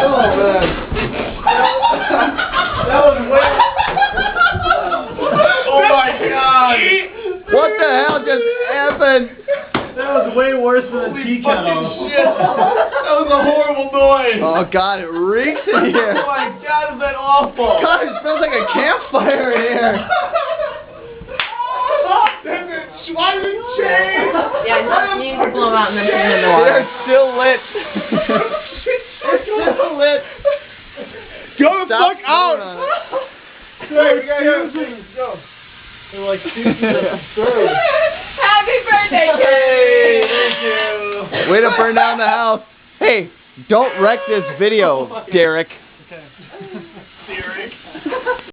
man. That was way... Oh my god. What the hell just happened? That was way worse than a tea kettle. Shit. That was a horrible noise. Oh god, it reeks in here. Oh my god, is that awful? God, it smells like a campfire in here. Why did it change? Yeah, you need to blow out and then put it in the water. They're still lit. They're still lit. Go the Stop fuck out! on Go. They're like absurd. Happy birthday, Hey, Kate! thank you. Way to burn down the house. Hey, don't wreck this video, Derek. Okay. Derek.